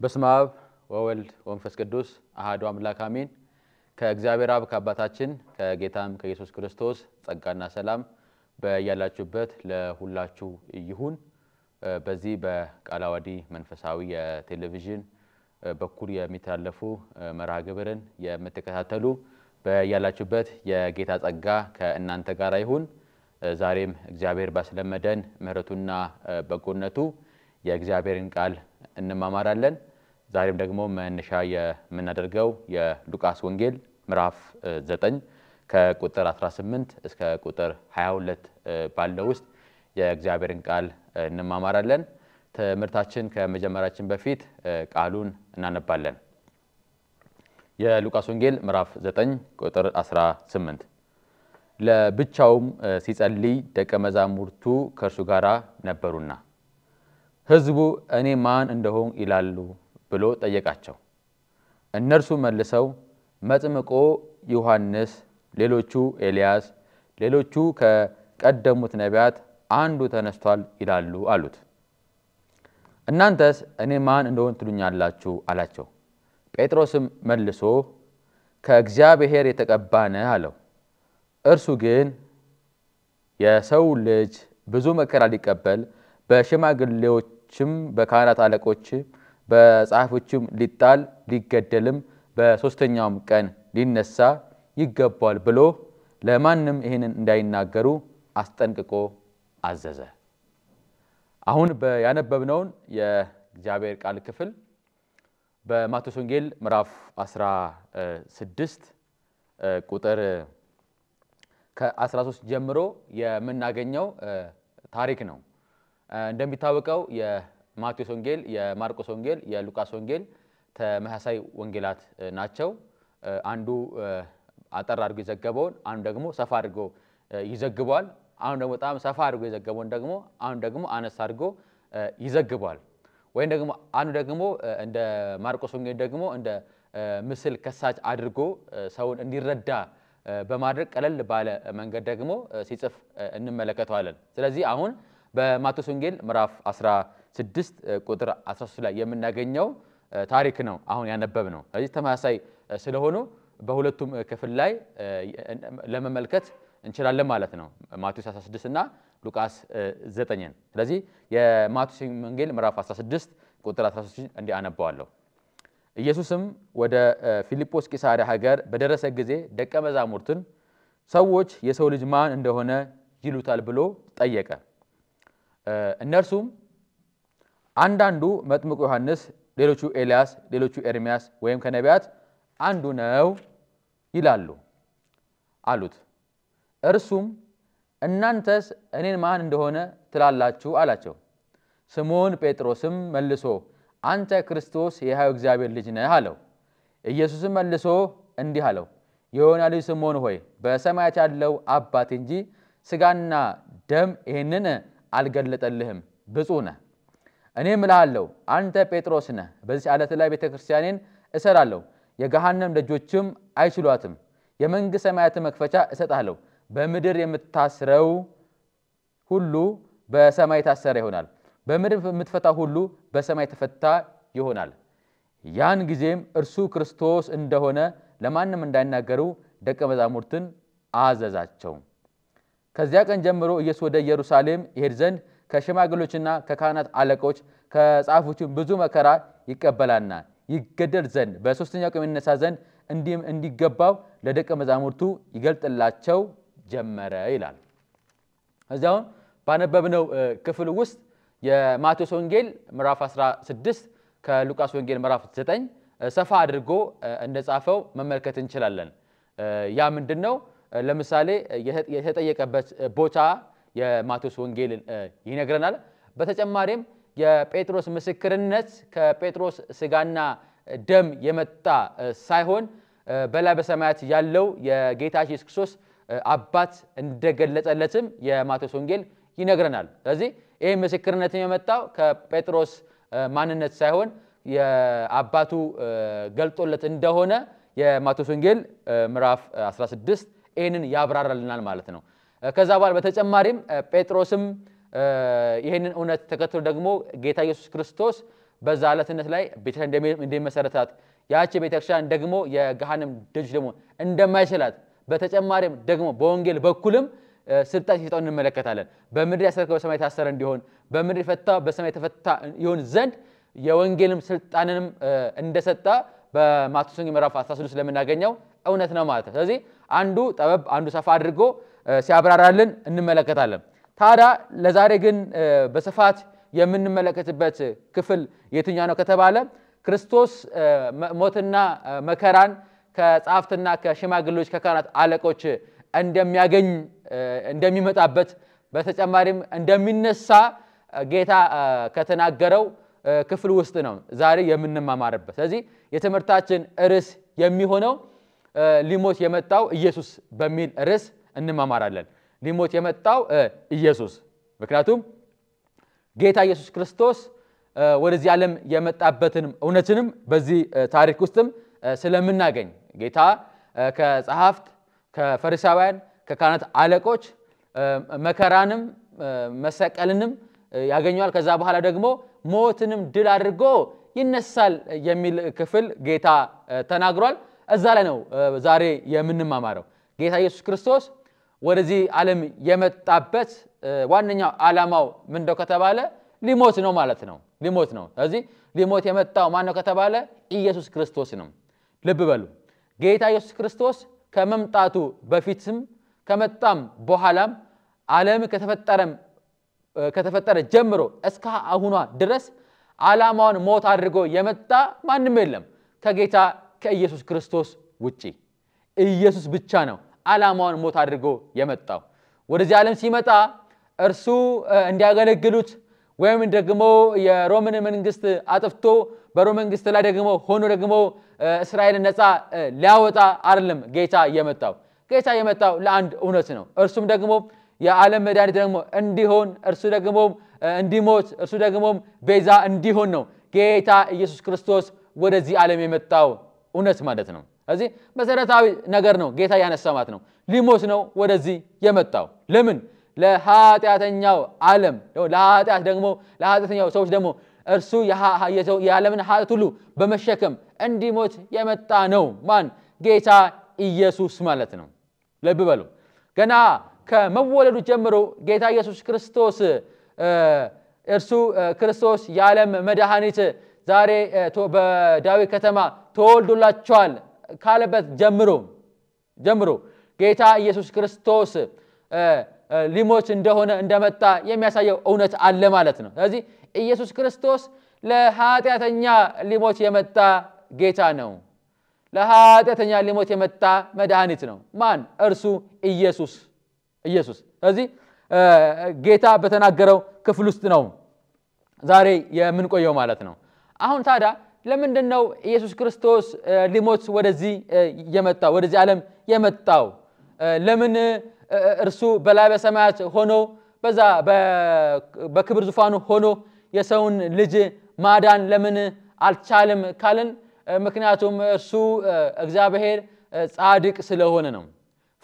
በስመ አብ ወወልድ ወመንፈስ ቅዱስ አሐዱ አምላክ አሜን። ከእግዚአብሔር አብ ከአባታችን ከጌታም ከኢየሱስ ክርስቶስ ጸጋና ሰላም በያላችሁበት ለሁላችሁ ይሁን። በዚህ በቃላዋዲ መንፈሳዊ የቴሌቪዥን በኩል የሚተላለፉ መርሃ ግብርን የምትከታተሉ በያላችሁበት የጌታ ጸጋ ከእናንተ ጋር ይሁን። ዛሬም እግዚአብሔር ባስለመደን ምህረቱና በጎነቱ የእግዚአብሔርን ቃል እንማማራለን። ዛሬም ደግሞ መነሻ የምናደርገው የሉቃስ ወንጌል ምዕራፍ 9 ከቁጥር 18 እስከ ቁጥር 22 ባለው ውስጥ የእግዚአብሔርን ቃል እንማማራለን። ትምህርታችን ከመጀመራችን በፊት ቃሉን እናነባለን። የሉቃስ ወንጌል ምዕራፍ 9 ቁጥር 18 ለብቻውም ሲጸልይ ደቀ መዛሙርቱ ከእርሱ ጋር ነበሩና ሕዝቡ እኔ ማን እንደሆን ይላሉ ብሎ ጠየቃቸው። እነርሱ መልሰው መጥምቁ ዮሐንስ፣ ሌሎቹ ኤልያስ፣ ሌሎቹ ከቀደሙት ነቢያት አንዱ ተነስቷል ይላሉ አሉት። እናንተስ እኔ ማን እንደሆን ትሉኛላችሁ አላቸው። ጴጥሮስም መልሶ ከእግዚአብሔር የተቀባ ነህ አለው። እርሱ ግን የሰው ልጅ ብዙ መከራ ሊቀበል በሽማግሌዎችም በካህናት አለቆችም በጻፎችም ሊጣል ሊገደልም በሶስተኛውም ቀን ሊነሳ ይገባል ብሎ ለማንም ይሄንን እንዳይናገሩ አስጠንቅቆ አዘዘ። አሁን ያነበብነውን የእግዚአብሔር ቃል ክፍል በማቴዎስ ወንጌል ምዕራፍ 16 ቁጥር ከ13 ጀምሮ የምናገኘው ታሪክ ነው። እንደሚታወቀው የማቴዎስ ወንጌል፣ የማርቆስ ወንጌል፣ የሉቃስ ወንጌል ተመሳሳይ ወንጌላት ናቸው። አንዱ አጠር አድርጎ ይዘገበውን አንዱ ደግሞ ሰፋ አድርጎ ይዘግባል። አንዱ ደግሞ በጣም ሰፋ አድርጎ ይዘገበውን ደግሞ አንዱ ደግሞ አነስ አድርጎ ይዘግባል። ወይም ደግሞ አንዱ ደግሞ እንደ ማርቆስ ወንጌል ደግሞ እንደ ምስል ከሳች አድርጎ ሰውን እንዲረዳ በማድረግ ቀለል ባለ መንገድ ደግሞ ሲጽፍ እንመለከተዋለን። ስለዚህ አሁን በማቴዎስ ወንጌል ምዕራፍ 16 ቁጥር 13 ላይ የምናገኘው ታሪክ ነው አሁን ያነበብነው። ስለዚህ ተመሳሳይ ስለሆኑ በሁለቱም ክፍል ላይ ለመመልከት እንችላለን ማለት ነው። ማቴዎስ 16 እና ሉቃስ 9። ስለዚህ የማቴዎስ ወንጌል ምዕራፍ 16 ቁጥር 13 እንዲህ አነባዋለሁ። ኢየሱስም ወደ ፊልጶስ ቂሳርያ ሀገር በደረሰ ጊዜ ደቀ መዛሙርቱን ሰዎች የሰው ልጅ ማን እንደሆነ ይሉታል ብሎ ጠየቀ። እነርሱም አንዳንዱ መጥምቁ ዮሐንስ፣ ሌሎቹ ኤልያስ፣ ሌሎቹ ኤርምያስ ወይም ከነቢያት አንዱ ነው ይላሉ አሉት። እርሱም እናንተስ እኔን ማን እንደሆነ ትላላችሁ አላቸው። ስምዖን ጴጥሮስም መልሶ አንተ ክርስቶስ የሕያው እግዚአብሔር ልጅ ነህ አለው። ኢየሱስም መልሶ እንዲህ አለው፣ የዮና ልጅ ስምዖን ሆይ በሰማያት ያለው አባቴ እንጂ ሥጋና ደም ይህንን አልገለጠልህም፣ ብፁዕ ነህ። እኔም እልሃለሁ አንተ ጴጥሮስ ነህ፣ በዚህ ዓለት ላይ ቤተክርስቲያኔን እሰራለሁ፣ የገሃነም ደጆችም አይችሏትም። የመንግሥተ ሰማያትን መክፈቻ እሰጥሃለሁ። በምድር የምታስረው ሁሉ በሰማይ የታሰረ ይሆናል፣ በምድር የምትፈታ ሁሉ በሰማይ የተፈታ ይሆናል። ያን ጊዜም እርሱ ክርስቶስ እንደሆነ ለማንም እንዳይናገሩ ደቀ መዛሙርትን አዘዛቸው። ከዚያ ቀን ጀምሮ ኢየሱስ ወደ ኢየሩሳሌም ይሄድ ዘንድ ከሽማግሌዎችና ከካህናት አለቆች ከጻፎችም ብዙ መከራ ይቀበላልና ይገደል ዘንድ በሶስተኛው ቀን ይነሳ ዘንድ እንዲገባው ለደቀ መዛሙርቱ ይገልጥላቸው ጀመረ ይላል። እዚያውን ባነበብነው ክፍል ውስጥ የማቴዎስ ወንጌል ምዕራፍ 16 ከሉቃስ ወንጌል ምዕራፍ 9 ሰፋ አድርጎ እንደጻፈው መመልከት እንችላለን። ያ ምንድነው? ለምሳሌ የተጠየቀበት ቦታ የማቴዎስ ወንጌል ይነግረናል። በተጨማሪም የጴጥሮስ ምስክርነት ከጴጥሮስ ሥጋና ደም የመጣ ሳይሆን በላይ በሰማያት ያለው የጌታ ኢየሱስ ክርስቶስ አባት እንደገለጸለትም የማቴዎስ ወንጌል ይነግረናል። ስለዚህ ይህ ምስክርነት የመጣው ከጴጥሮስ ማንነት ሳይሆን የአባቱ ገልጦለት እንደሆነ የማቴዎስ ወንጌል ምዕራፍ 16 ይህንን ያብራራልናል ማለት ነው። ከዛ በኋላ በተጨማሪም ጴጥሮስም ይህንን እውነት ተከትሎ ደግሞ ጌታ ኢየሱስ ክርስቶስ በዛ አለትነት ላይ ቤተክርስቲያን እንደሚመሰረታት ያቺ ቤተክርስቲያን ደግሞ የገሃነም ደጅ ደግሞ እንደማይችላት በተጨማሪም ደግሞ በወንጌል በኩልም ስልጣን ሲሰጠው እንመለከታለን። በምድር ያሰረከው በሰማይ ታሰረ እንዲሆን በምድር የፈታ በሰማይ ተፈታ ይሆን ዘንድ የወንጌልም ስልጣንንም እንደሰጣ በማቴዎስ ወንጌል ምዕራፍ 16 ለምናገኘው እውነት ነው ማለት ነው። ስለዚህ አንዱ ጠበብ አንዱ ሰፋ አድርጎ ሲያብራራልን እንመለከታለን። ታዲያ ለዛሬ ግን በስፋት የምንመለከትበት ክፍል የትኛው ነው ከተባለ ክርስቶስ ሞትና መከራን ከጻፍትና ከሽማግሌዎች ከካህናት አለቆች እንደሚያገኝ እንደሚመጣበት በተጨማሪም እንደሚነሳ ጌታ ከተናገረው ክፍል ውስጥ ነው ዛሬ የምንማማርበት። ስለዚህ የትምህርታችን ርዕስ የሚሆነው ሊሞት የመጣው ኢየሱስ በሚል ርዕስ እንማማራለን። ሊሞት የመጣው ኢየሱስ ምክንያቱም ጌታ ኢየሱስ ክርስቶስ ወደዚህ ዓለም የመጣበትን እውነትንም በዚህ ታሪክ ውስጥም ስለምናገኝ ጌታ ከጸሐፍት ከፈሪሳውያን ከካህናት አለቆች መከራንም መሰቀልንም ያገኛል። ከዛ በኋላ ደግሞ ሞትንም ድል አድርጎ ይነሳል የሚል ክፍል ጌታ ተናግሯል። እዛ ላይ ነው ዛሬ የምንማማረው። ጌታ ኢየሱስ ክርስቶስ ወደዚህ ዓለም የመጣበት ዋነኛው ዓላማው ምንድነው ከተባለ ሊሞት ነው ማለት ነው። ሊሞት ነው። ስለዚህ ሊሞት የመጣው ማን ነው ከተባለ ኢየሱስ ክርስቶስ ነው። ልብ በሉ ጌታ ኢየሱስ ክርስቶስ ከመምጣቱ በፊትም ከመጣም በኋላም ዓለም ከተፈጠረ ጀምሮ እስከ አሁኗ ድረስ ዓላማውን ሞት አድርጎ የመጣ ማንም የለም ከጌታ ከኢየሱስ ክርስቶስ ውጪ። ኢየሱስ ብቻ ነው ዓላማውን ሞት አድርጎ የመጣው። ወደዚህ ዓለም ሲመጣ እርሱ እንዲያገለግሉት ወይም ደግሞ የሮምን መንግስት አጥፍቶ በሮም መንግስት ላይ ደግሞ ሆኖ ደግሞ እስራኤልን ነፃ ሊያወጣ አይደለም ጌታ የመጣው። ጌታ የመጣው ለአንድ እውነት ነው። እርሱም ደግሞ የዓለም መድኃኒት ደግሞ እንዲሆን እርሱ ደግሞ እንዲሞት እርሱ ደግሞ ቤዛ እንዲሆን ነው ጌታ ኢየሱስ ክርስቶስ ወደዚህ ዓለም የመጣው እውነት ማለት ነው። ስለዚህ መሰረታዊ ነገር ነው ጌታ ያነሳው ማለት ነው። ሊሞት ነው ወደዚህ የመጣው። ለምን? ለኃጢአተኛው ዓለም ለኃጢአት ደግሞ ለኃጢአተኛው ሰዎች ደግሞ እርሱ የዓለምን ኃጢአት ሁሉ በመሸከም እንዲሞት የመጣ ነው። ማን? ጌታ ኢየሱስ ማለት ነው። ልብ በሉ ገና ከመወለዱ ጀምሮ ጌታ ኢየሱስ ክርስቶስ እርሱ ክርስቶስ የዓለም መድኃኒት ዛሬ በዳዊት ከተማ ተወልዶላችኋል ካለበት ጀምሮ ጌታ ኢየሱስ ክርስቶስ ሊሞት እንደሆነ እንደመጣ የሚያሳየው እውነት አለ ማለት ነው። ስለዚህ ኢየሱስ ክርስቶስ ለኃጢአተኛ ሊሞት የመጣ ጌታ ነው። ለኃጢአተኛ ሊሞት የመጣ መድኃኒት ነው። ማን? እርሱ ኢየሱስ። ስለዚህ ጌታ በተናገረው ክፍል ውስጥ ነው ዛሬ የምንቆየው ማለት ነው። አሁን ታዲያ ለምንድነው ኢየሱስ ክርስቶስ ሊሞት ወደዚህ የመጣው ወደዚህ ዓለም የመጣው? ለምን እርሱ በላይ በሰማያት ሆኖ በዛ በክብር ዙፋኑ ሆኖ የሰውን ልጅ ማዳን ለምን አልቻለም ካልን ምክንያቱም እርሱ እግዚአብሔር ጻድቅ ስለሆነ ነው።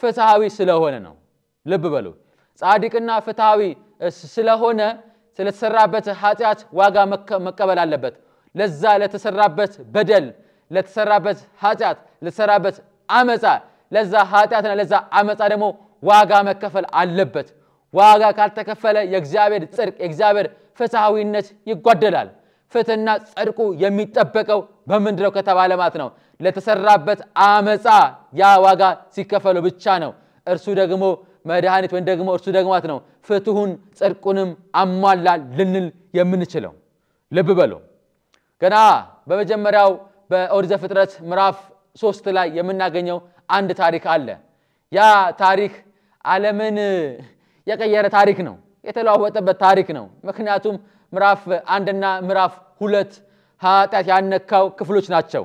ፍትሃዊ ስለሆነ ነው። ልብ በሉ ጻድቅና ፍትሃዊ ስለሆነ ስለተሰራበት ኃጢአት ዋጋ መቀበል አለበት። ለዛ ለተሰራበት በደል ለተሰራበት ኃጢአት ለተሰራበት አመጻ ለዛ ኃጢአትና ለዛ አመጻ ደግሞ ዋጋ መከፈል አለበት። ዋጋ ካልተከፈለ የእግዚአብሔር ጽድቅ የእግዚአብሔር ፍትሃዊነት ይጓደላል። ፍትህና ጽድቁ የሚጠበቀው በምንድነው ከተባለ ማለት ነው ለተሰራበት አመጻ ያ ዋጋ ሲከፈለው ብቻ ነው እርሱ ደግሞ መድኃኒት ወይ ደግሞ እርሱ ደግሞ ማለት ነው ፍትሁን ጽድቁንም አሟላ ልንል የምንችለው። ልብ በሉ ገና በመጀመሪያው በኦሪት ዘፍጥረት ምዕራፍ 3 ላይ የምናገኘው አንድ ታሪክ አለ። ያ ታሪክ ዓለምን የቀየረ ታሪክ ነው። የተለዋወጠበት ታሪክ ነው። ምክንያቱም ምዕራፍ 1 እና ምዕራፍ 2 ኃጢአት ያነካው ክፍሎች ናቸው።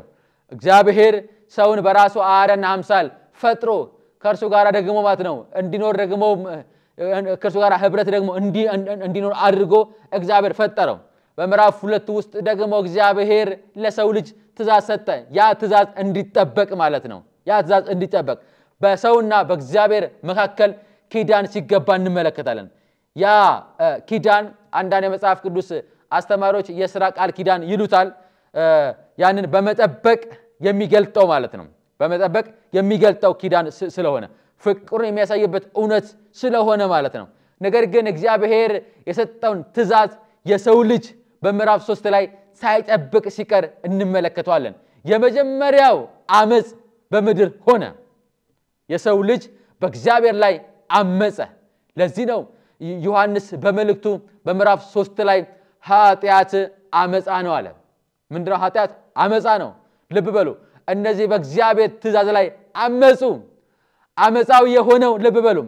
እግዚአብሔር ሰውን በራሱ አርአያና አምሳል ፈጥሮ ከእርሱ ጋር ደግሞ ማለት ነው እንዲኖር ደግሞ ከእርሱ ጋር ህብረት ደግሞ እንዲኖር አድርጎ እግዚአብሔር ፈጠረው። በምዕራፍ 2 ውስጥ ደግሞ እግዚአብሔር ለሰው ልጅ ትእዛዝ ሰጠ። ያ ትእዛዝ እንዲጠበቅ ማለት ነው። ያ ትእዛዝ እንዲጠበቅ በሰውና በእግዚአብሔር መካከል ኪዳን ሲገባ እንመለከታለን። ያ ኪዳን አንዳንድ የመጽሐፍ ቅዱስ አስተማሪዎች የሥራ ቃል ኪዳን ይሉታል ያንን በመጠበቅ የሚገልጠው ማለት ነው በመጠበቅ የሚገልጠው ኪዳን ስለሆነ ፍቅሩን የሚያሳይበት እውነት ስለሆነ ማለት ነው ነገር ግን እግዚአብሔር የሰጠውን ትእዛዝ የሰው ልጅ በምዕራፍ 3 ላይ ሳይጠብቅ ሲቀር እንመለከታለን የመጀመሪያው አመጽ በምድር ሆነ የሰው ልጅ በእግዚአብሔር ላይ አመጸ ለዚህ ነው ዮሐንስ በመልእክቱ በምዕራፍ 3 ላይ ኃጢአት አመጻ ነው አለ ምንድነው ኃጢአት አመጻ ነው ልብ በሉ እነዚህ በእግዚአብሔር ትእዛዝ ላይ አመጹ አመጻው የሆነው ልብ በሉ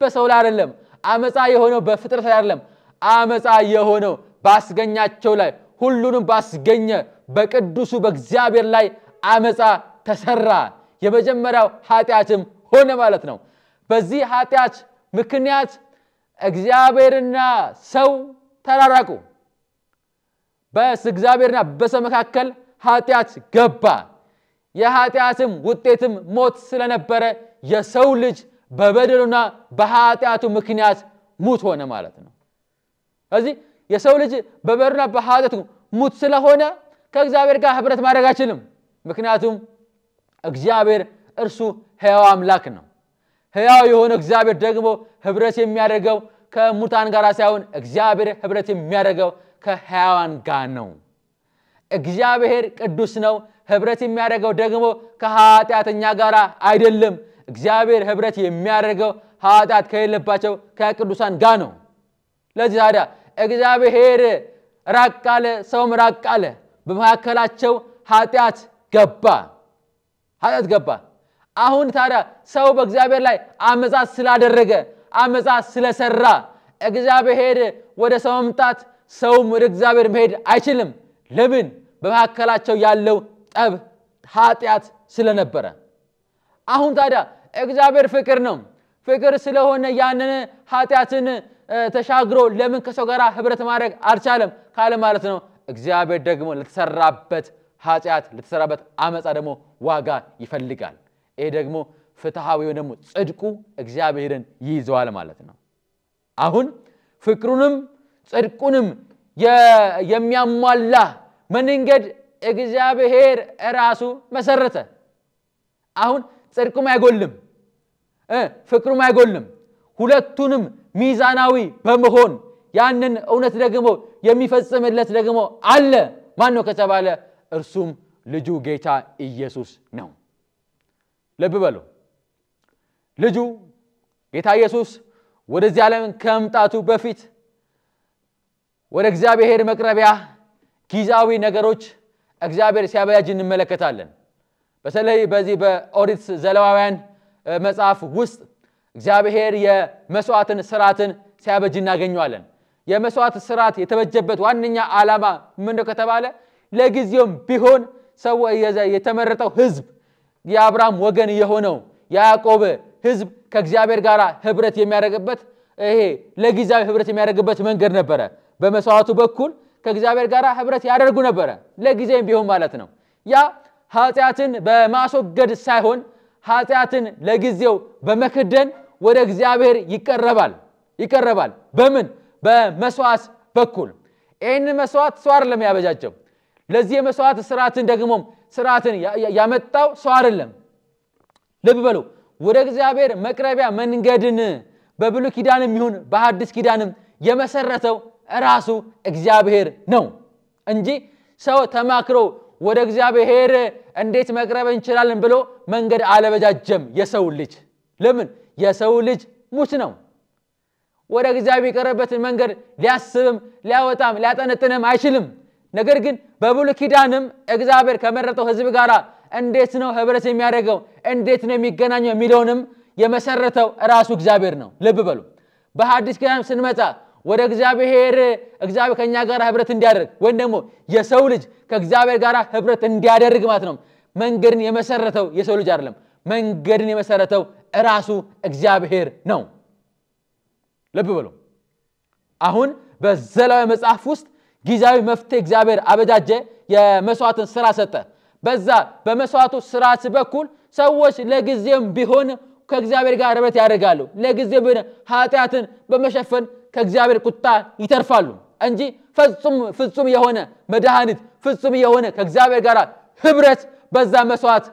በሰው ላይ አይደለም አመጻ የሆነው በፍጥረት ላይ አይደለም አመጻ የሆነው ባስገኛቸው ላይ ሁሉንም ባስገኘ በቅዱሱ በእግዚአብሔር ላይ አመጻ ተሰራ የመጀመሪያው ኃጢአትም ሆነ ማለት ነው በዚህ ኃጢአት ምክንያት እግዚአብሔርና ሰው ተራራቁ በእግዚአብሔርና በሰው መካከል ኃጢአት ገባ የኃጢአትም ውጤትም ሞት ስለነበረ የሰው ልጅ በበደሉና በኃጢአቱ ምክንያት ሙት ሆነ ማለት ነው ስለዚህ የሰው ልጅ በበደሉና በኃጢአቱ ሙት ስለሆነ ከእግዚአብሔር ጋር ህብረት ማድረግ አይችልም ምክንያቱም እግዚአብሔር እርሱ ሕያው አምላክ ነው ሕያው የሆነ እግዚአብሔር ደግሞ ህብረት የሚያደርገው ከሙታን ጋር ሳይሆን እግዚአብሔር ህብረት የሚያደርገው ከሕያዋን ጋር ነው እግዚአብሔር ቅዱስ ነው ህብረት የሚያደርገው ደግሞ ከኃጢአተኛ ጋር አይደለም እግዚአብሔር ህብረት የሚያደርገው ኃጢአት ከሌለባቸው ከቅዱሳን ጋር ነው ለዚህ ታዲያ እግዚአብሔር ራቅ አለ ሰውም ራቅ አለ በመካከላቸው ኃጢአት ገባ አሁን ታዲያ ሰው በእግዚአብሔር ላይ አመጻ ስላደረገ አመጻ ስለሰራ እግዚአብሔር ወደ ሰው መምጣት ሰውም ወደ እግዚአብሔር መሄድ አይችልም ለምን በመካከላቸው ያለው ጠብ ኃጢአት ስለነበረ አሁን ታዲያ እግዚአብሔር ፍቅር ነው ፍቅር ስለሆነ ያንን ኃጢአትን ተሻግሮ ለምን ከሰው ጋር ህብረት ማድረግ አልቻለም ካለ ማለት ነው እግዚአብሔር ደግሞ ለተሰራበት ኃጢአት ለተሰራበት አመጻ ደግሞ ዋጋ ይፈልጋል ይሄ ደግሞ ፍትሃዊ ደግሞ ጽድቁ እግዚአብሔርን ይይዘዋል ማለት ነው አሁን ፍቅሩንም ጽድቁንም የሚያሟላ መንገድ እግዚአብሔር ራሱ መሰረተ አሁን ጽድቁም አይጎልም ፍቅሩም አይጎልም ሁለቱንም ሚዛናዊ በመሆን ያንን እውነት ደግሞ የሚፈጽምለት ደግሞ አለ ማን ነው ከተባለ እርሱም ልጁ ጌታ ኢየሱስ ነው ልብ በሉ ልጁ ጌታ ኢየሱስ ወደዚህ ዓለም ከመምጣቱ በፊት ወደ እግዚአብሔር መቅረቢያ ጊዜያዊ ነገሮች እግዚአብሔር ሲያበጃጅ እንመለከታለን በተለይ በዚህ በኦሪት ዘሌዋውያን መጽሐፍ ውስጥ እግዚአብሔር የመስዋዕትን ሥርዓትን ሲያበጅ እናገኘዋለን የመስዋዕት ሥርዓት የተበጀበት ዋነኛ ዓላማ ምንድነው ከተባለ ለጊዜውም ቢሆን ሰው የተመረጠው ህዝብ የአብርሃም ወገን የሆነው ያዕቆብ ህዝብ ከእግዚአብሔር ጋር ህብረት የሚያደርግበት ይሄ ለጊዜያዊ ህብረት የሚያደርግበት መንገድ ነበር በመስዋዕቱ በኩል ከእግዚአብሔር ጋር ህብረት ያደርጉ ነበር ለጊዜም ቢሆን ማለት ነው ያ ኃጢአትን በማስወገድ ሳይሆን ኃጢአትን ለጊዜው በመክደን ወደ እግዚአብሔር ይቀርባል በምን በመስዋዕት በኩል ይሄን መስዋዕት ሰው አይደለም ያበጃጀው ለዚህ የመስዋዕት ሥርዓትን ደግሞ ሥርዓትን ያመጣው ሰው አይደለም ልብ በሉ ወደ እግዚአብሔር መቅረቢያ መንገድን በብሉይ ኪዳንም ይሁን በሐዲስ ኪዳንም የመሰረተው ራሱ እግዚአብሔር ነው እንጂ ሰው ተማክሮ ወደ እግዚአብሔር እንዴት መቅረብ እንችላለን ብሎ መንገድ አለበጃጀም የሰው ልጅ ለምን የሰው ልጅ ሙት ነው ወደ እግዚአብሔር የቀረበትን መንገድ ሊያስብም ሊያወጣም ሊያጠነጥንም አይችልም ነገር ግን በብሉይ ኪዳንም እግዚአብሔር ከመረጠው ህዝብ ጋር እንዴት ነው ህብረት የሚያደርገው እንዴት ነው የሚገናኘው የሚለውንም የመሰረተው ራሱ እግዚአብሔር ነው ልብ በሉ በሐዲስ ኪዳን ስንመጣ ወደ እግዚአብሔር ከኛ ጋር ህብረት እንዲያደርግ ወይ ደግሞ የሰው ልጅ ከእግዚአብሔር ጋር ህብረት እንዲያደርግ ማለት ነው መንገድን የመሰረተው የሰው ልጅ አይደለም መንገድን የመሰረተው ራሱ እግዚአብሔር ነው ልብ በሉ አሁን በዘሌዋውያን መጽሐፍ ውስጥ ጊዜያዊ መፍትሄ እግዚአብሔር አበጃጀ የመስዋዕትን ሥራ ሰጠ በዛ በመስዋዕቱ ሥርዓት በኩል ሰዎች ለጊዜም ቢሆን ከእግዚአብሔር ጋር ህብረት ያደርጋሉ ለጊዜም ቢሆን ኃጢአትን በመሸፈን ከእግዚአብሔር ቁጣ ይተርፋሉ እንጂ ፍጹም የሆነ መድኃኒት ፍጹም የሆነ ከእግዚአብሔር ጋር ህብረት በዛ መስዋዕት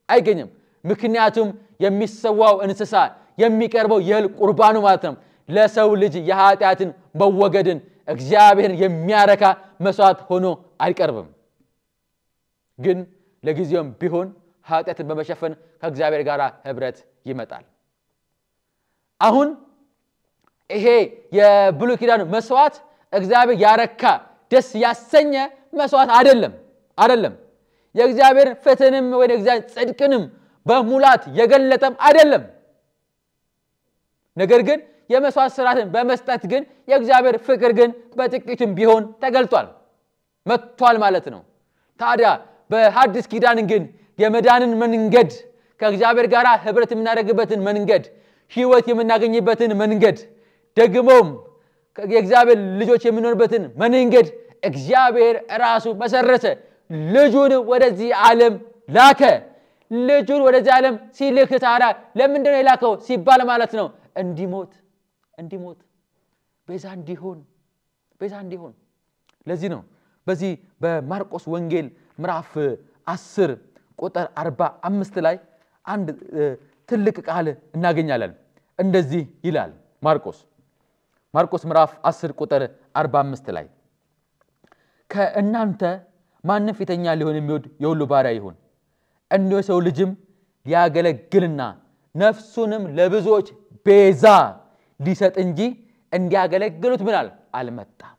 አይገኝም ምክንያቱም የሚሰዋው እንስሳ የሚቀርበው የእህል ቁርባኑ ማለት ነው ለሰው ልጅ የኃጢአትን መወገድን እግዚአብሔርን የሚያረካ መስዋዕት ሆኖ አይቀርብም ግን ለጊዜውም ቢሆን ኃጢአትን በመሸፈን ከእግዚአብሔር ጋር ህብረት ይመጣል አሁን ይሄ የብሉይ ኪዳን መስዋዕት እግዚአብሔር ያረካ ደስ ያሰኘ መስዋዕት አይደለም የእግዚአብሔር ፍትህንም ወይ የእግዚአብሔር ጽድቅንም በሙላት የገለጠም አይደለም ነገር ግን የመስዋዕት ሥርዓትን በመስጠት ግን የእግዚአብሔር ፍቅር ግን በጥቂቱም ቢሆን ተገልጧል መጥቷል ማለት ነው ታዲያ በሐዲስ ኪዳን ግን የመዳንን መንገድ ከእግዚአብሔር ጋር ህብረት የምናደርግበትን መንገድ ህይወት የምናገኝበትን መንገድ ደግሞም የእግዚአብሔር ልጆች የምንሆንበትን መንገድ እግዚአብሔር ራሱ መሰረተ ልጁን ወደዚህ ዓለም ላከ ልጁን ወደዚህ ዓለም ሲልክ ታዲያ ለምንድነው የላከው ሲባል ማለት ነው እንዲሞት ቤዛ እንዲሆን ለዚህ ነው በዚህ በማርቆስ ወንጌል ምዕራፍ 10 ቁጥር 45 ላይ አንድ ትልቅ ቃል እናገኛለን እንደዚህ ይላል ማርቆስ ምዕራፍ 10 ቁጥር 45 ላይ ከእናንተ ማንም ፊተኛ ሊሆን የሚወድ የሁሉ ባሪያ ይሁን እንዲሁ ሰው ልጅም ሊያገለግልና ነፍሱንም ለብዙዎች ቤዛ ሊሰጥ እንጂ እንዲያገለግሉት ምናል አልመጣም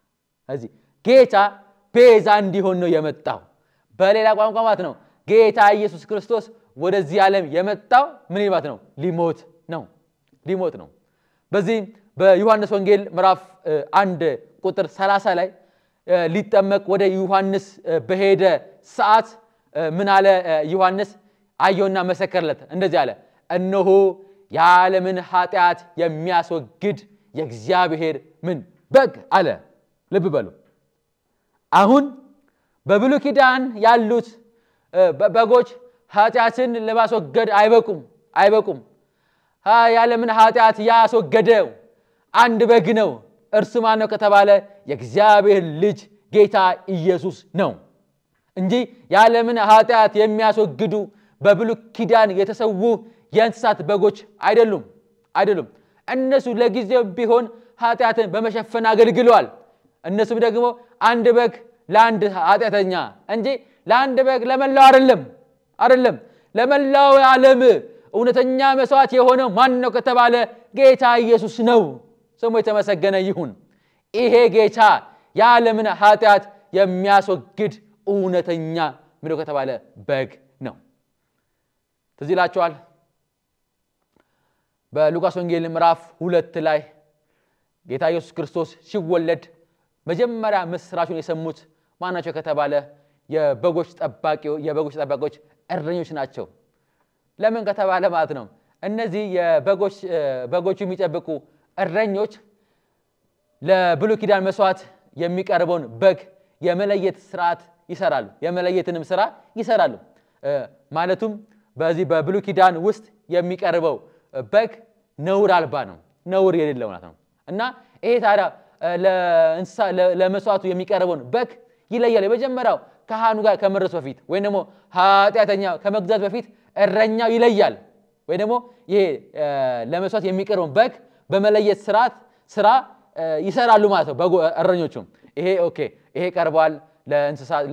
ስለዚህ ጌታ ቤዛ እንዲሆን ነው የመጣው በሌላ ቋንቋ ማለት ነው ጌታ ኢየሱስ ክርስቶስ ወደዚህ ዓለም የመጣው ምን ይባት ነው ሊሞት ነው በዚህ በዮሐንስ ወንጌል ምዕራፍ 1 ቁጥር 30 ላይ ሊጠመቅ ወደ ዮሐንስ በሄደ ሰዓት ምን አለ ዮሐንስ አየውና መሰከረለት እንደዚህ አለ እነሆ የዓለምን ኃጢአት የሚያስወግድ የእግዚአብሔር ምን በግ አለ ልብ በሉ አሁን በብሉይ ኪዳን ያሉት በጎች ኃጢአትን ለማስወገድ አይበቁም የዓለምን ኃጢአት ያስወገደው አንድ በግ ነው እርሱ ማን ነው ከተባለ የእግዚአብሔር ልጅ ጌታ ኢየሱስ ነው እንጂ የዓለምን ኃጢአት የሚያስወግዱ በብሉይ ኪዳን የተሰዉ የእንስሳት በጎች አይደሉም እነሱ ለጊዜው ቢሆን ኃጢአትን በመሸፈን አገልግለዋል እነሱ ደግሞ አንድ በግ ለአንድ ኃጢአተኛ እንጂ ለአንድ በግ ለመላው አይደለም ለመላው ዓለም እውነተኛ መስዋዕት የሆነው ማን ነው ከተባለ ጌታ ኢየሱስ ነው ስሙ የተመሰገነ ይሁን ይሄ ጌታ የዓለምን ኃጢአት የሚያስወግድ እውነተኛ ምን ነው ከተባለ በግ ነው ትዝ ይላችኋል በሉቃስ ወንጌል ምዕራፍ 2 ላይ ጌታ ኢየሱስ ክርስቶስ ሲወለድ መጀመሪያ ምስራቹን የሰሙት ማናቸው ከተባለ የበጎች ጠባቂዎች እረኞች ናቸው ለምን ከተባለ ማለት ነው እነዚህ የበጎቹ የሚጠብቁ እረኞች ለብሉይ ኪዳን መስዋዕት የሚቀርበውን በግ የመለየት ሥርዓት ይሰራሉ የመለየትንም ሥራ ይሰራሉ ማለቱም በዚህ በብሉይ ኪዳን ውስጥ የሚቀርበው በግ ነውር አልባ ነው ነውር የሌለው ማለት ነው እና ይሄ ታዲያ ለመስዋዕቱ የሚቀርበውን በግ ይለያል የመጀመሪያው ካህኑ ጋር ከመድረሱ በፊት ወይ ደግሞ ኃጢአተኛ ከመግዛት በፊት እረኛው ይለያል ወይ ደግሞ ይሄ ለመስዋዕት የሚቀርበውን በግ በመለየት ሥራ ይሰራሉ ማለት ነው እረኞቹ ይሄ ቀርቧል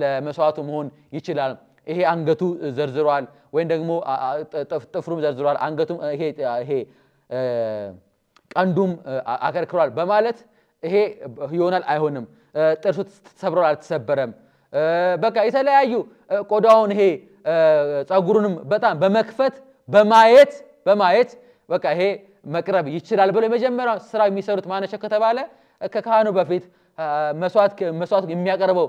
ለመስዋዕቱ መሆን ይችላል ይሄ አንገቱ ዘርዝሯል ወይ ደግሞ ጥፍሩም ዘርዝሯል አንገቱም ይሄ ቀንዱም አከርክሯል በማለት ይሄ ይሆናል አይሆንም ጥርሱ ተሰብሯል አልተሰበረም በቃ የተለያዩ ቆዳውን ይሄ ጸጉሩንም በጣም በመክፈት በማየት በቃ ይሄ መቅረብ ይችላል ብለው የመጀመሪያው ሥራ የሚሰሩት ማነሻ ከተባለ ከካህኑ በፊት መስዋዕት የሚያቀርበው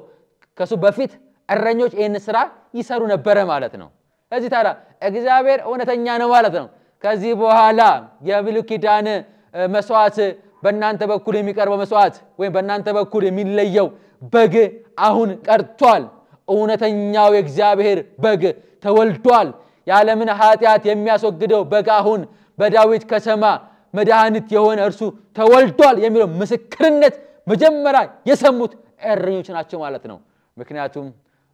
ከሱ በፊት እረኞች ይሄን ሥራ ይሰሩ ነበር ማለት ነው ስለዚህ ታዲያ እግዚአብሔር እውነተኛ ነው ማለት ነው ከዚህ በኋላ የብሉይ ኪዳን መስዋዕት በእናንተ በኩል የሚቀርበው መስዋዕት ወይ በእናንተ በኩል የሚለየው በግ አሁን ቀርቷል እውነተኛው የእግዚአብሔር በግ ተወልዷል የዓለምን ኃጢአት የሚያስወግደው በግ አሁን በዳዊት ከተማ መድኃኒት የሆነ እርሱ ተወልዷል የሚለው ምስክርነት መጀመሪያ የሰሙት እረኞች ናቸው ማለት ነው ምክንያቱም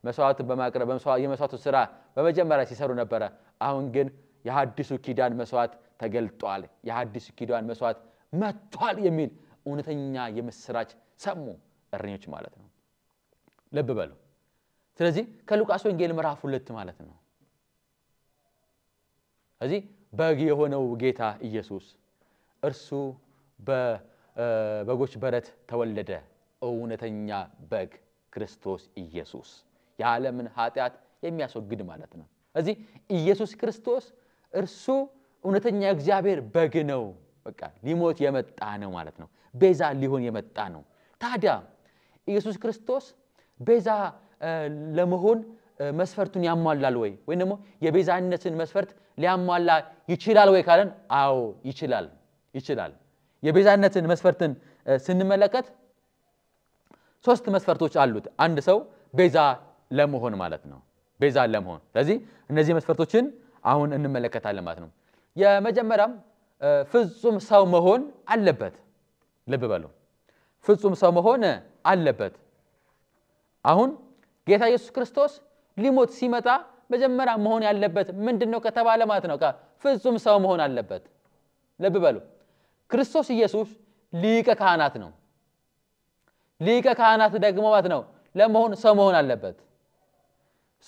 መስዋዕት በማቅረብ የመስዋዕቱ ሥራ በመጀመሪያ ሲሰሩ ነበር አሁን ግን የሐዲሱ ኪዳን መስዋዕት ተገልጧል የሐዲሱ ኪዳን መስዋዕት መጥቷል የሚል እውነተኛ የምስራች ሰሙ እረኞች ማለት ነው ልብ በሉ ስለዚህ ከሉቃስ ወንጌል ምዕራፍ 2 ማለት ነው ስለዚህ በግ የሆነው ጌታ ኢየሱስ እርሱ በበጎች በረት ተወለደ እውነተኛ በግ ክርስቶስ ኢየሱስ የዓለምን ኃጢአት የሚያስወግድ ማለት ነው ስለዚህ ኢየሱስ ክርስቶስ እርሱ እውነተኛ እግዚአብሔር በግ ነው በቃ ሊሞት የመጣ ነው ማለት ነው ቤዛ ሊሆን የመጣ ነው ታዲያ ኢየሱስ ክርስቶስ ቤዛ ለመሆን መስፈርቱን ያሟላል ወይ ደግሞ የቤዛነትን መስፈርት ሊያሟላ ይችላል ወይ ካለን አዎ ይችላል የቤዛነትን መስፈርትን ስንመለከት ሶስት መስፈርቶች አሉት አንድ ሰው ቤዛ ለመሆን ማለት ነው ቤዛ ለመሆን ስለዚህ እነዚህ መስፈርቶችን አሁን እንመለከታለን ማለት ነው የመጀመሪያው ፍጹም ሰው መሆን አለበት ልብ በሉ ፍጹም ሰው መሆን አለበት አሁን ጌታ ኢየሱስ ክርስቶስ ሊሞት ሲመጣ መጀመሪያ መሆን ያለበት ምንድነው ከተባለ ማለት ነው ፍጹም ሰው መሆን አለበት ልብ በሉ ክርስቶስ ኢየሱስ ሊቀ ካህናት ነው ሊቀ ካህናት ደግሞ ማለት ነው ለመሆን ሰው መሆን አለበት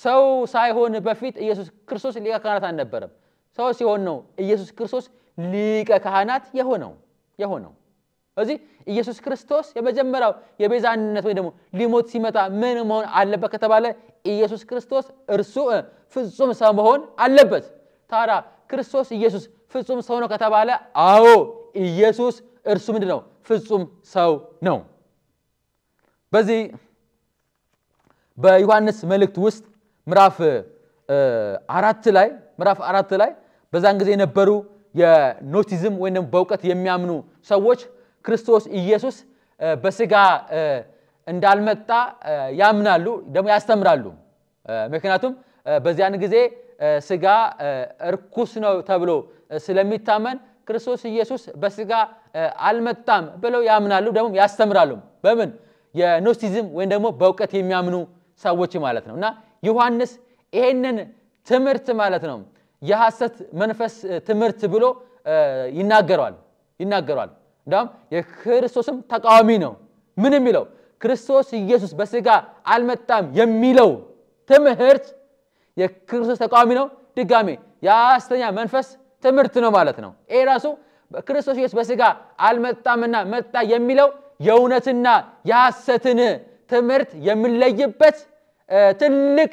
ሰው ሳይሆን በፊት ኢየሱስ ክርስቶስ ሊቀ ካህናት አልነበረም ሰው ሲሆን ነው ኢየሱስ ክርስቶስ ሊቀ ካህናት የሆነው ስለዚህ ኢየሱስ ክርስቶስ የመጀመሪያው የቤዛነት ወይ ደግሞ ሊሞት ሲመጣ ምን መሆን አለበት ከተባለ ኢየሱስ ክርስቶስ እርሱ ፍጹም ሰው መሆን አለበት ታዲያ ክርስቶስ ኢየሱስ ፍጹም ሰው ነው ከተባለ አዎ ኢየሱስ እርሱ ምንድነው ፍጹም ሰው ነው በዚህ በዮሐንስ መልእክት ውስጥ ምዕራፍ 4 ላይ በዛን ጊዜ የነበሩ የኖቲዝም ወይ ደግሞ በእውቀት የሚያምኑ ሰዎች ክርስቶስ ኢየሱስ በስጋ እንዳልመጣ ያምናሉ ደግሞ ያስተምራሉ ምክንያቱም በዚያን ጊዜ ስጋ እርኩስ ነው ተብሎ ስለሚታመን ክርስቶስ ኢየሱስ በስጋ አልመጣም ብለው ያምናሉ ደግሞ ያስተምራሉ በምን የኖቲዝም ወይ ደግሞ በእውቀት የሚያምኑ ሰዎች ማለት ነውና ዮሐንስ ይሄንን ትምህርት ማለት ነው የሐሰት መንፈስ ትምህርት ብሎ ይናገራል እንደውም የክርስቶስም ተቃዋሚ ነው ምን የሚለው ክርስቶስ ኢየሱስ በስጋ አልመጣም የሚለው ትምህርት የክርስቶስ ተቃዋሚ ነው ድጋሜ የሐሰተኛ መንፈስ ትምህርት ነው ማለት ነው ይሄ ራሱ ክርስቶስ ኢየሱስ በስጋ አልመጣምና መጣ የሚለው የእውነትና የሐሰትን ትምህርት የሚለይበት ትልቅ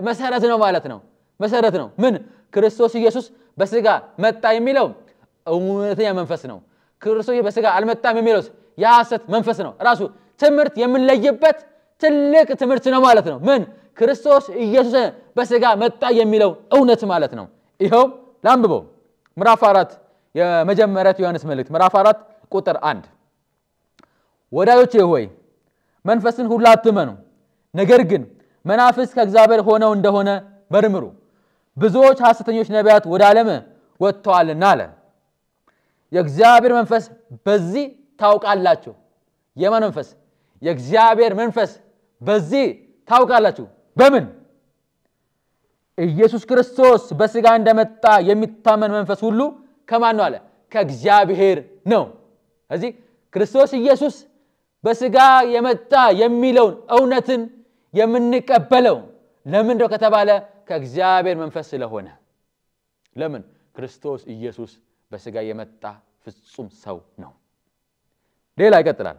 መሰረት ነው ማለት ነው መሰረት ነው ምን ክርስቶስ ኢየሱስ በስጋ መጣ የሚለው እውነተኛ መንፈስ ነው ክርስቶስ በስጋ አልመጣም የሚለው የሐሰት መንፈስ ነው ራሱ ትምህርት የሚለይበት ትልቅ ትምህርት ነው ማለት ነው ምን ክርስቶስ ኢየሱስ በስጋ መጣ የሚለው እውነት ማለት ነው ይሄው ላንብበው ምዕራፍ 4 የመጀመሪያው ዮሐንስ መልእክት ምዕራፍ 4 ቁጥር 1 ወዳጆቼ ሆይ መንፈስን ሁሉ አትመኑ ነገር ግን መናፍስት ከእግዚአብሔር ሆነው እንደሆነ መርምሩ ብዙዎች ሐሰተኞች ነቢያት ወደ ዓለም ወጥተዋልና አለ የእግዚአብሔር መንፈስ በዚህ ታውቃላችሁ የማን መንፈስ የእግዚአብሔር መንፈስ በዚህ ታውቃላችሁ በምን ኢየሱስ ክርስቶስ በስጋ እንደመጣ የሚታመን መንፈስ ሁሉ ከማን ነው አለ ከእግዚአብሔር ነው ስለዚህ ክርስቶስ ኢየሱስ በስጋ የመጣ የሚለውን እውነትን የምንቀበለው ለምን ነው ከተባለ ከእግዚአብሔር መንፈስ ስለሆነ ለምን ክርስቶስ ኢየሱስ በስጋ የመጣ ፍጹም ሰው ነው ሌላ ይቀጥላል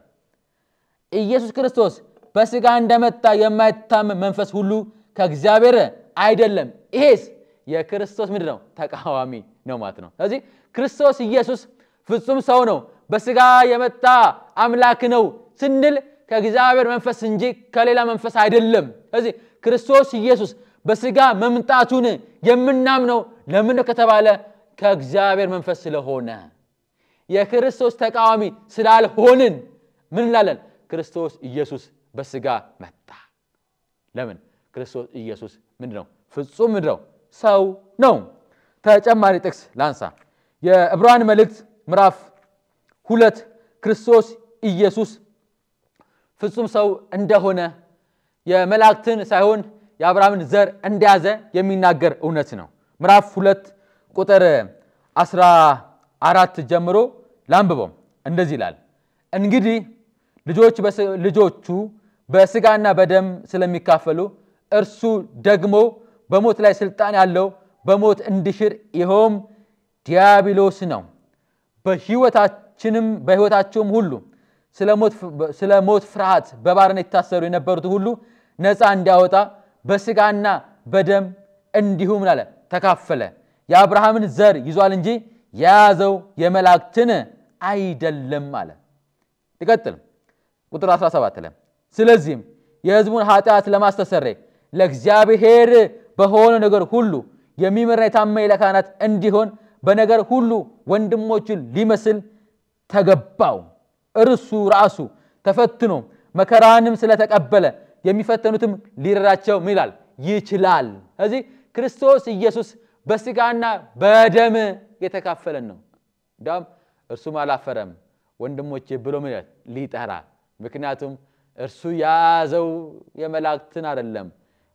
ኢየሱስ ክርስቶስ በስጋ እንደመጣ የማይታመን መንፈስ ሁሉ ከእግዚአብሔር አይደለም ይሄስ የክርስቶስ ምንድነው ተቃዋሚ ነው ማለት ነው ስለዚህ ክርስቶስ ኢየሱስ ፍጹም ሰው ነው በስጋ የመጣ አምላክ ነው ስንል ከእግዚአብሔር መንፈስ እንጂ ከሌላ መንፈስ አይደለም ስለዚህ ክርስቶስ ኢየሱስ በስጋ መምጣቱን የምናምነው ለምን ነው ከተባለ ከእግዚአብሔር መንፈስ ስለሆነ የክርስቶስ ተቃዋሚ ስላልሆንን ምን እንላለን ክርስቶስ ኢየሱስ በስጋ መጣ ለምን ክርስቶስ ኢየሱስ ምንድነው ፍጹም ምንድነው ሰው ነው ተጨማሪ ጥቅስ ላንሳ የዕብራውያን መልእክት ምዕራፍ 2 ክርስቶስ ኢየሱስ ፍጹም ሰው እንደሆነ የመላእክትን ሳይሆን የአብርሃምን ዘር እንደያዘ የሚናገር እውነት ነው። ምዕራፍ 2 ቁጥር 14 ጀምሮ ላንብበው። እንደዚህ ይላል እንግዲህ ልጆቹ በስጋና በደም ስለሚካፈሉ እርሱ ደግሞ በሞት ላይ ስልጣን ያለው በሞት እንዲሽር ይሆም ዲያብሎስ ነው። በሕይወታቸውም ሁሉ ስለሞት ፍርሃት በባርነት የታሰሩ የነበሩት ሁሉ ነፃ እንዲያወጣ በስጋና በደም እንዲሁም አለ ተካፈለ። የአብርሃምን ዘር ይዟል እንጂ የያዘው የመላእክትን አይደለም አለ። ይቀጥል ቁጥር 17 ላይ ስለዚህም የሕዝቡን ኃጢአት ለማስተሰረይ ለእግዚአብሔር በሆነ ነገር ሁሉ የሚመራ የታመነ ለካህናት እንዲሆን በነገር ሁሉ ወንድሞቹን ሊመስል ተገባው። እርሱ ራሱ ተፈትኖ መከራንም ስለተቀበለ የሚፈተኑትም ሊረዳቸው ምን ይላል ይችላል። ስለዚህ ክርስቶስ ኢየሱስ በስጋና በደም የተካፈለን ነው። እንዳውም እርሱም አላፈረም ወንድሞቼ ብሎ ምን ይላል ሊጠራ። ምክንያቱም እርሱ ያዘው የመላእክትን አይደለም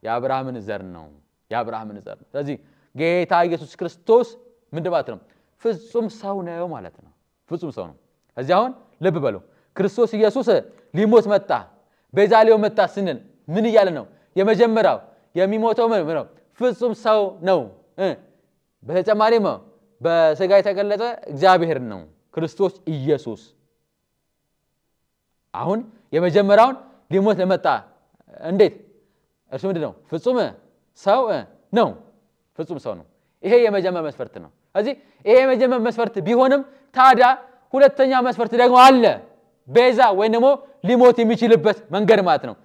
የአብርሃምን ዘር ነው። የአብርሃምን ዘር ነው። ስለዚህ ጌታ ኢየሱስ ክርስቶስ ምንድን ማለት ነው ፍጹም ሰው ነው ማለት ነው። ፍጹም ሰው ነው። እዚህ አሁን ልብ በሉ ክርስቶስ ኢየሱስ ሊሞት መጣ ቤዛ ሊሆን መጣ ስንል ምን እያለ ነው? የመጀመሪያው የሚሞተው ምን ነው ፍጹም ሰው ነው። በተጨማሪም በስጋ የተገለጠ እግዚአብሔር ነው ክርስቶስ ኢየሱስ። አሁን የመጀመሪያውን ሊሞት ለመጣ እንዴት እርሱ ምንድነው ፍጹም ሰው ነው። ፍጹም ሰው ነው። ይሄ የመጀመሪያ መስፈርት ነው። ስለዚህ ይሄ የመጀመሪያ መስፈርት ቢሆንም ታዲያ ሁለተኛ መስፈርት ደግሞ አለ። ቤዛ ወይ ደግሞ ሊሞት የሚችልበት መንገድ ማለት ነው።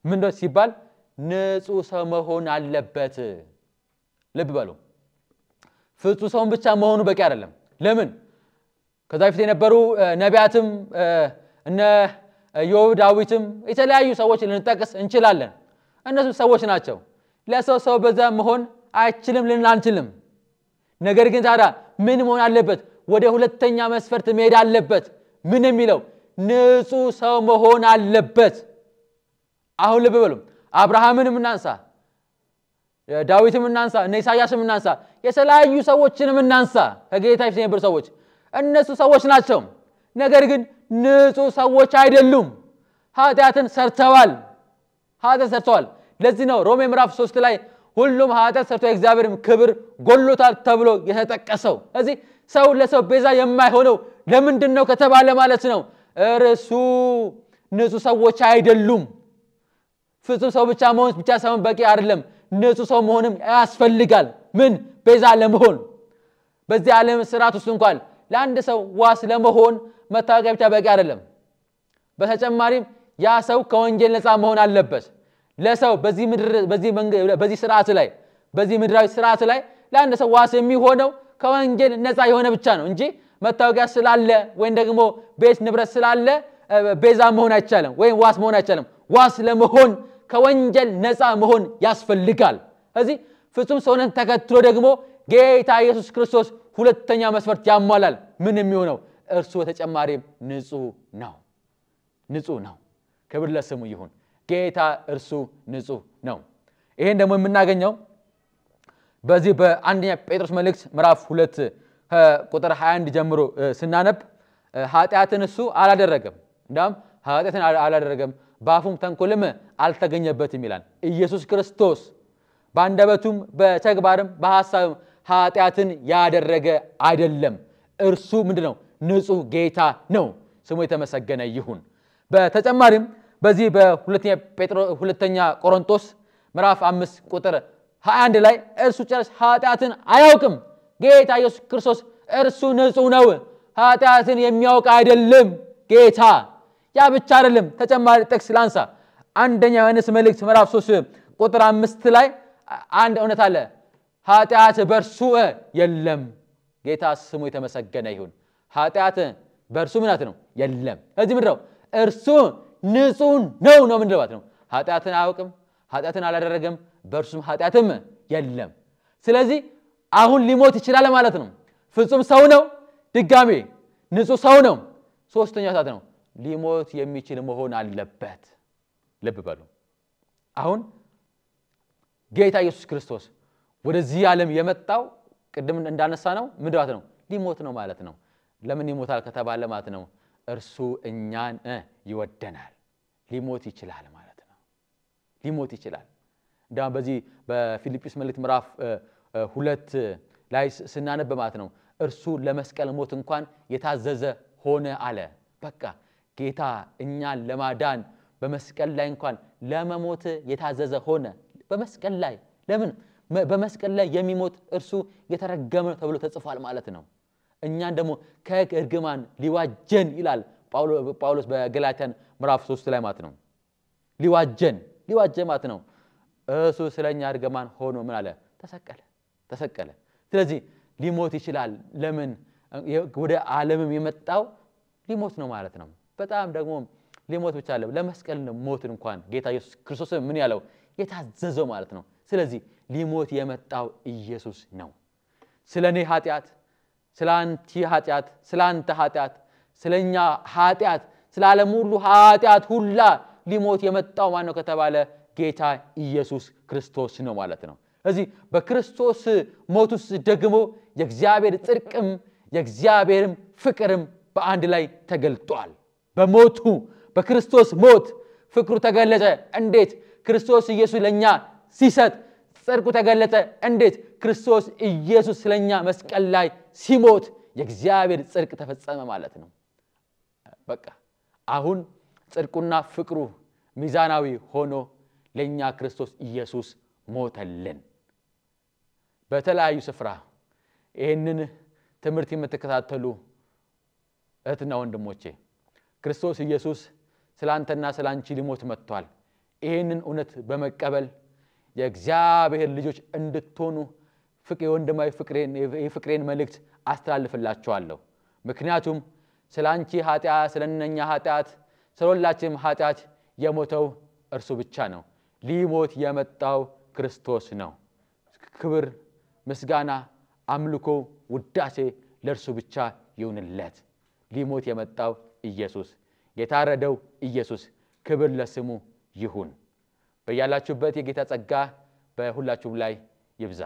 ምንድነው ሲባል ንጹህ ሰው መሆን አለበት። ልብ በሉ ፍጹም ሰው ብቻ መሆኑ በቂ አይደለም። ለምን? ከዛ በፊት የነበሩ ነቢያትም እነ ኢዮብ ዳዊትም የተለያዩ ሰዎች ልንጠቅስ እንችላለን። እነሱ ሰዎች ናቸው። ለሰው በዛ መሆን አይችልም ልንል አንችልም። ነገር ግን ታዲያ ምን መሆን አለበት? ወደ ሁለተኛ መስፈርት መሄድ አለበት። ምን የሚለው ንጹህ ሰው መሆን አለበት። አሁን ልብ በሉ አብርሃምንም እናንሳ ዳዊትም እናንሳ እነ ኢሳያስም እናንሳ የተለያዩ ሰዎችንም እናንሳ ከጌታ ፊት የነበሩ ሰዎች እነሱ ሰዎች ናቸው። ነገር ግን ንጹህ ሰዎች አይደሉም። ኃጢአትን ሰርተዋል። ለዚህ ነው ሮሜ ምዕራፍ 3 ላይ ሁሉም ኃጢአት ሰርተው የእግዚአብሔር ክብር ጎሎታል ተብሎ የተጠቀሰው። ስለዚህ ሰው ለሰው ቤዛ የማይሆነው ለምንድን ነው ከተባለ ማለት ነው እርሱ ንጹህ ሰዎች አይደሉም። ፍጹም ሰው ብቻ መሆን ብቻ ሳይሆን በቂ አይደለም። ንጹህ ሰው መሆንም ያስፈልጋል። ምን ቤዛ ለመሆን በዚህ ዓለም ስርዓት ውስጥ እንኳን ለአንድ ሰው ዋስ ለመሆን መታወቂያ ብቻ በቂ አይደለም። በተጨማሪም ያ ሰው ከወንጀል ነፃ መሆን አለበት። ለሰው በዚህ ስርዓት ላይ በዚህ ምድራዊ ስርዓት ላይ ለአንድ ሰው ዋስ የሚሆነው ከወንጀል ነፃ የሆነ ብቻ ነው እንጂ መታወቂያ ስላለ ወይም ደግሞ ቤት ንብረት ስላለ ቤዛ መሆን አይቻልም ወይም ዋስ መሆን አይቻልም። ዋስ ለመሆን ከወንጀል ነፃ መሆን ያስፈልጋል። ስለዚህ ፍጹም ሰውነትን ተከትሎ ደግሞ ጌታ ኢየሱስ ክርስቶስ ሁለተኛ መስፈርት ያሟላል። ምን የሚሆነው እርሱ በተጨማሪም ንጹህ ነው። ክብር ለስሙ ይሁን። ጌታ እርሱ ንጹህ ነው። ይሄን ደግሞ የምናገኘው በዚህ በአንደኛ ጴጥሮስ መልእክት ምዕራፍ 2 ቁጥር 21 ጀምሮ ስናነብ ኃጢአትን እሱ አላደረገም። እንዳም ኃጢአትን አላደረገም በአፉም ተንኮልም አልተገኘበትም ይላል። ኢየሱስ ክርስቶስ በአንደበቱም በተግባርም በሐሳብም ኃጢአትን ያደረገ አይደለም። እርሱ ምንድነው ንጹህ ጌታ ነው። ስሙ የተመሰገነ ይሁን። በተጨማሪም በዚህ በሁለተኛ ቆሮንቶስ ምዕራፍ 5 ቁጥር 21 ላይ እርሱ ጨርሶ ኃጢአትን አያውቅም። ጌታ ኢየሱስ ክርስቶስ እርሱ ንጹህ ነው። ኃጢአትን የሚያውቅ አይደለም ጌታ። ያ ብቻ አይደለም። ተጨማሪ ጥቅስ ላንሳ። አንደኛ ዮሐንስ መልእክት ምዕራፍ 3 ቁጥር 5 ላይ አንድ እውነት አለ። ኃጢአት በእርሱ የለም። ጌታ ስሙ የተመሰገነ ይሁን። ኃጢአት በእርሱ ምናት ነው የለም። እዚህ ምንድነው እርሱ ንጹህ ነው ምንድነው ማለት ነው። ኃጢአትን አያውቅም፣ ኃጢአትን አላደረገም፣ በእርሱም ኃጢአትም የለም። ስለዚህ አሁን ሊሞት ይችላል ማለት ነው። ፍጹም ሰው ነው፣ ድጋሜ ንጹህ ሰው ነው። ሶስተኛው ሰዓት ነው ሊሞት የሚችል መሆን አለበት። ልብ በሉ አሁን ጌታ ኢየሱስ ክርስቶስ ወደዚህ ዓለም የመጣው ቅድም እንዳነሳ ነው ምንድነው ነው ሊሞት ነው ማለት ነው ለምን ይሞታል ከተባለ ማለት ነው እርሱ እኛን ይወደናል ሊሞት ይችላል ማለት ነው ሊሞት ይችላል እንዳም በዚህ በፊልጵስዩስ መልእክት ምዕራፍ 2 ላይ ስናነብ ማለት ነው እርሱ ለመስቀል ሞት እንኳን የታዘዘ ሆነ አለ በቃ ጌታ እኛን ለማዳን በመስቀል ላይ እንኳን ለመሞት የታዘዘ ሆነ በመስቀል ላይ ለምን በመስቀል ላይ የሚሞት እርሱ የተረገመ ተብሎ ተጽፏል ማለት ነው እኛን ደግሞ ከእርግማን ሊዋጀን ይላል ጳውሎስ በገላትያን ምዕራፍ 3 ላይ ማለት ነው ሊዋጀን ማለት ነው እሱ ስለኛ እርግማን ሆኖ ምን አለ ተሰቀለ ስለዚህ ሊሞት ይችላል ለምን ወደ ዓለምም የመጣው ሊሞት ነው ማለት ነው በጣም ደግሞ ሊሞት ብቻ አይደለም ለመስቀል ሞትን እንኳን ጌታ ኢየሱስ ክርስቶስ ምን ያለው የታዘዘው ማለት ነው ስለዚህ ሊሞት የመጣው ኢየሱስ ነው ስለኔ ኃጢያት ስላንቺ ኃጢያት ስላንተ ኃጢያት ስለኛ ኃጢያት ስላለም ሁሉ ኃጢያት ሁላ ሊሞት የመጣው ማን ነው ከተባለ ጌታ ኢየሱስ ክርስቶስ ነው ማለት ነው ስለዚህ በክርስቶስ ሞት ውስጥ ደግሞ የእግዚአብሔር ጽድቅም የእግዚአብሔርም ፍቅርም በአንድ ላይ ተገልጧል በሞቱ በክርስቶስ ሞት ፍቅሩ ተገለጸ እንዴት ክርስቶስ ኢየሱስ ለኛ ሲሰጥ ጽድቁ ተገለጸ እንዴት ክርስቶስ ኢየሱስ ስለኛ መስቀል ላይ ሲሞት የእግዚአብሔር ጽድቅ ተፈጸመ ማለት ነው በቃ አሁን ጽድቁና ፍቅሩ ሚዛናዊ ሆኖ ለኛ ክርስቶስ ኢየሱስ ሞተልን በተለያዩ ስፍራ ይሄንን ትምህርት የምትከታተሉ እህትና ወንድሞቼ ክርስቶስ ኢየሱስ ስላንተና ስላንቺ ሊሞት መጥቷል ይሄንን እውነት በመቀበል የእግዚአብሔር ልጆች እንድትሆኑ ወንድማዊ ፍቅሬን መልእክት አስተላልፍላችኋለሁ ምክንያቱም ስላንቺ ኃጢያት ስለነኛ ኃጢያት ስለሁላችንም ኃጢያት የሞተው እርሱ ብቻ ነው ሊሞት የመጣው ክርስቶስ ነው ክብር ምስጋና አምልኮ ውዳሴ ለእርሱ ብቻ ይሁንለት ሊሞት የመጣው ኢየሱስ የታረደው ኢየሱስ ክብር ለስሙ ይሁን በያላችሁበት የጌታ ጸጋ በሁላችሁም ላይ ይብዛ